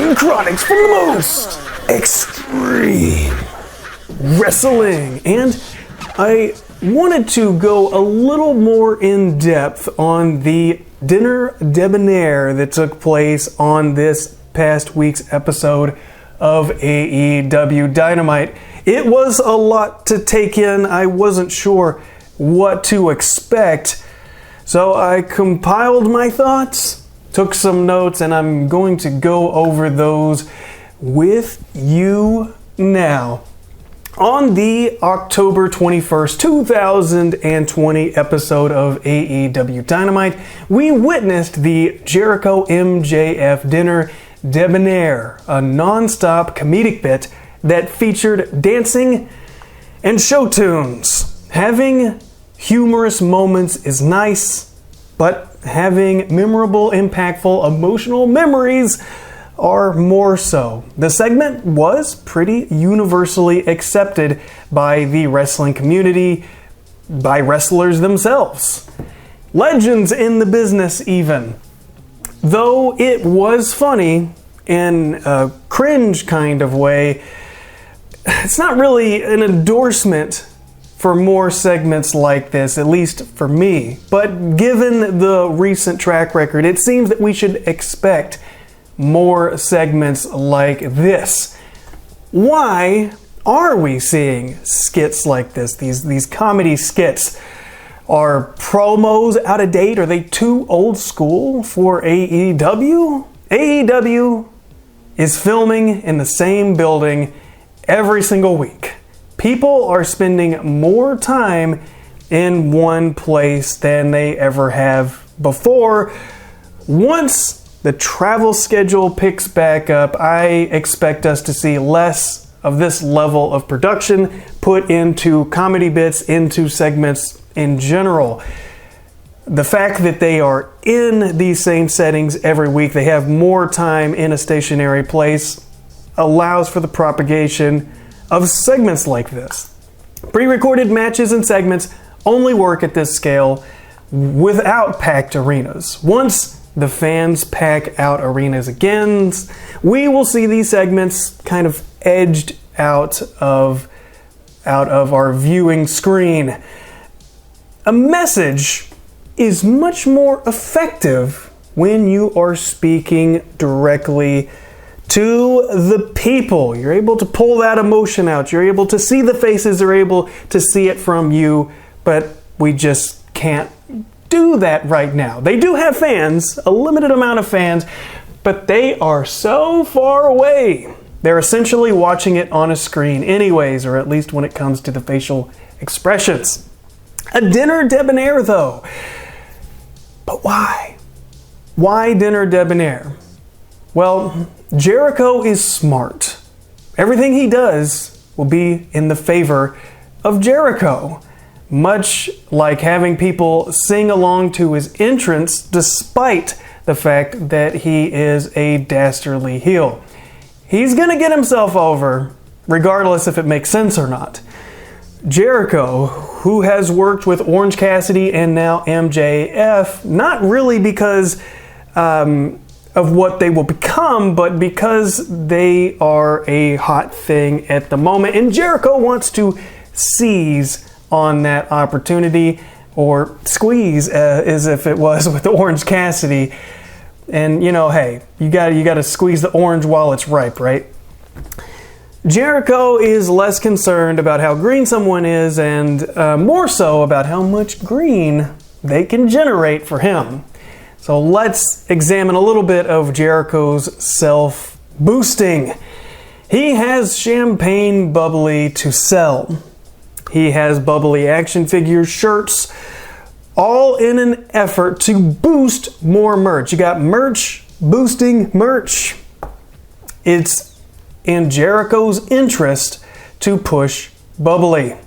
Wrestling Chronics for the most extreme wrestling. And I wanted to go a little more in depth on the dinner debonair that took place on this past week's episode of AEW Dynamite. It was a lot to take in. I wasn't sure what to expect, so I compiled my thoughts, took some notes, and I'm going to go over those with you now. On the October 21st, 2020 episode of AEW Dynamite, we witnessed the Jericho MJF Dinner Debonair, a non-stop comedic bit that featured dancing and show tunes. Having humorous moments is nice, but having memorable, impactful, emotional memories are more so. The segment was pretty universally accepted by the wrestling community, by wrestlers themselves. Legends in the business even. Though it was funny in a cringe kind of way, it's not really an endorsement for more segments like this, at least for me. But given the recent track record, it seems that we should expect more segments like this. Why are we seeing skits like this? These comedy skits. Are promos out of date? Are they too old school for AEW? AEW is filming in the same building every single week. People are spending more time in one place than they ever have before. Once the travel schedule picks back up, I expect us to see less of this level of production put into comedy bits, into segments in general. The fact that they are in these same settings every week, they have more time in a stationary place, allows for the propagation of segments like this. Pre-recorded matches and segments only work at this scale without packed arenas. Once the fans pack out arenas again, we will see these segments kind of edged out of our viewing screen. A message is much more effective when you are speaking directly to the people. You're able to pull that emotion out. You're able to see the faces. They're able to see it from you, but we just can't do that right now. They do have fans, a limited amount of fans, but they are so far away. They're essentially watching it on a screen anyways, or at least when it comes to the facial expressions. A dinner debonair, though. But why? Why dinner debonair? Well, Jericho is smart. Everything he does will be in the favor of Jericho. Much like having people sing along to his entrance despite the fact that he is a dastardly heel. He's gonna get himself over, regardless if it makes sense or not. Jericho, who has worked with Orange Cassidy and now MJF, not really because of what they will become, but because they are a hot thing at the moment. And Jericho wants to seize on that opportunity, or squeeze as if it was with Orange Cassidy. And you know, hey, you gotta squeeze the orange while it's ripe, right? Jericho is less concerned about how green someone is and more so about how much green they can generate for him. So let's examine a little bit of Jericho's self-boosting. He has champagne bubbly to sell. He has bubbly action figures, shirts, all in an effort to boost more merch. You got merch boosting merch. It's in Jericho's interest to push bubbly.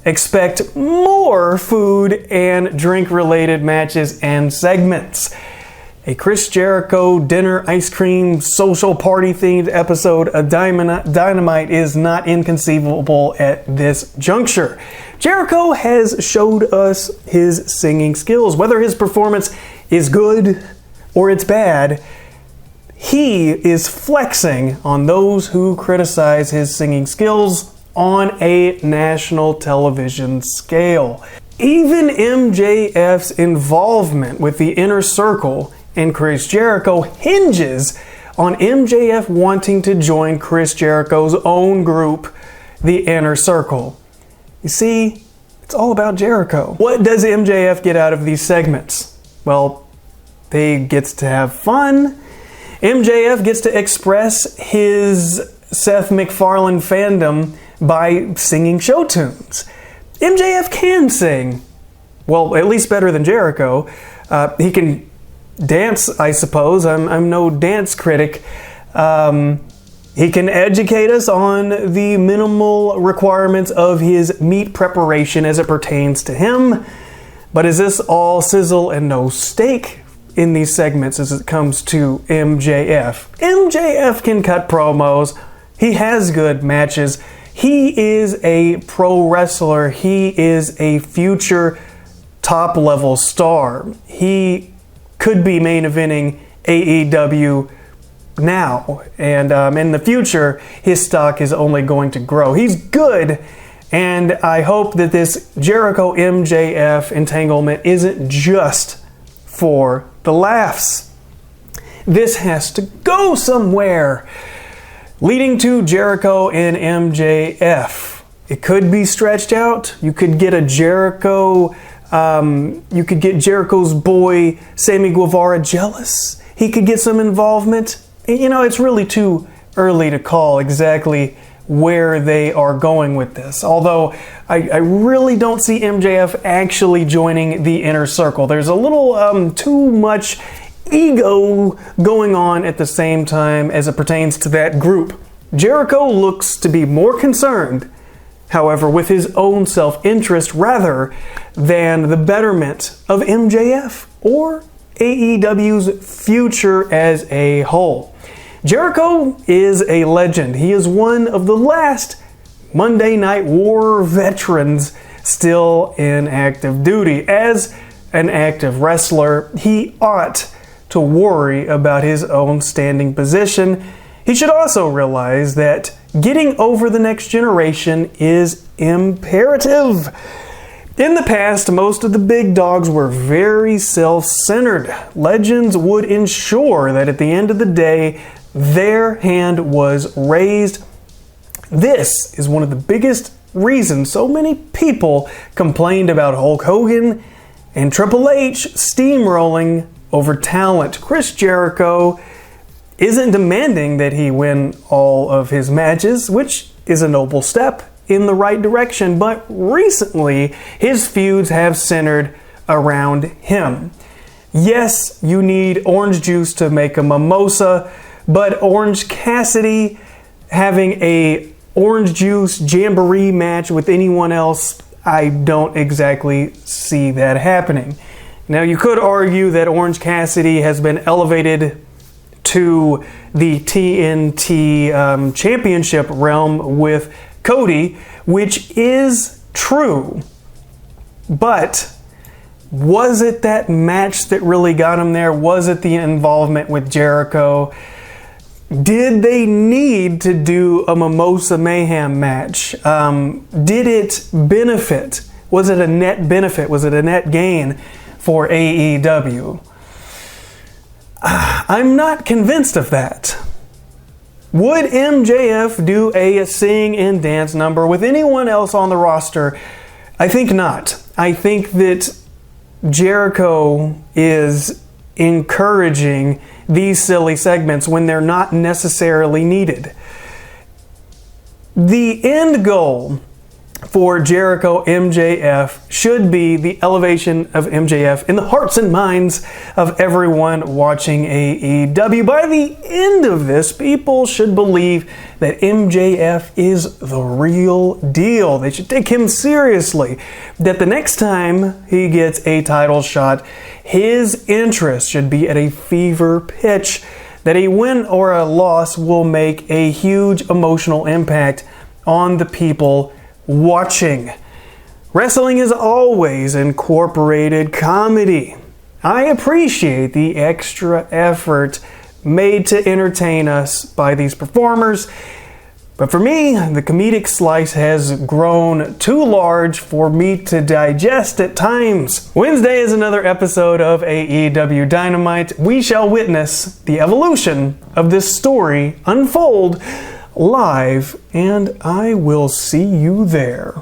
Expect more food and drink related matches and segments. A Chris Jericho dinner ice cream social party themed episode of Dynamite is not inconceivable at this juncture. Jericho has showed us his singing skills. Whether his performance is good or it's bad, he is flexing on those who criticize his singing skills on a national television scale. Even MJF's involvement with the Inner Circle and Chris Jericho hinges on MJF wanting to join Chris Jericho's own group, the Inner Circle. You see, it's all about Jericho. What does MJF get out of these segments? Well, he gets to have fun. MJF gets to express his Seth MacFarlane fandom by singing show tunes. MJF can sing. Well, at least better than Jericho. He can dance, I suppose. I'm no dance critic. He can educate us on the minimal requirements of his meat preparation as it pertains to him. But is this all sizzle and no steak in these segments as it comes to MJF? MJF can cut promos. He has good matches. He is a pro wrestler. He is a future top-level star. He could be main eventing AEW now, and in the future, his stock is only going to grow. He's good, and I hope that this Jericho MJF entanglement isn't just for the laughs. This has to go somewhere, leading to Jericho and MJF. It could be stretched out. You could get a Jericho. You could get Jericho's boy Sammy Guevara jealous. He could get some involvement. You know, it's really too early to call exactly where they are going with this. Although I really don't see MJF actually joining the Inner Circle. There's a little too much ego going on at the same time as it pertains to that group. Jericho looks to be more concerned, however, with his own self-interest rather than the betterment of MJF or AEW's future as a whole. Jericho is a legend. He is one of the last Monday Night War veterans still in active duty. As an active wrestler, he ought to worry about his own standing position. He should also realize that getting over the next generation is imperative. In the past, most of the big dogs were very self-centered. Legends would ensure that at the end of the day, their hand was raised. This is one of the biggest reasons so many people complained about Hulk Hogan and Triple H steamrolling over talent. Chris Jericho isn't demanding that he win all of his matches, which is a noble step in the right direction, but recently his feuds have centered around him. Yes, you need orange juice to make a mimosa, but Orange Cassidy having a orange juice jamboree match with anyone else, I don't exactly see that happening. Now, you could argue that Orange Cassidy has been elevated to the TNT championship realm with Cody, which is true. But was it that match that really got him there? Was it the involvement with Jericho? Did they need to do a Mimosa Mayhem match? Did it benefit? Was it a net benefit? Was it a net gain for AEW? I'm not convinced of that. Would MJF do a sing and dance number with anyone else on the roster? I think not. I think that Jericho is encouraging these silly segments when they're not necessarily needed. The end goal for Jericho MJF should be the elevation of MJF in the hearts and minds of everyone watching AEW. By the end of this, people should believe that MJF is the real deal. They should take him seriously. That the next time he gets a title shot, his interest should be at a fever pitch. That a win or a loss will make a huge emotional impact on the people watching. Wrestling has always incorporated comedy. I appreciate the extra effort made to entertain us by these performers. But for me, the comedic slice has grown too large for me to digest at times. Wednesday is another episode of AEW Dynamite. We shall witness the evolution of this story unfold live, and I will see you there.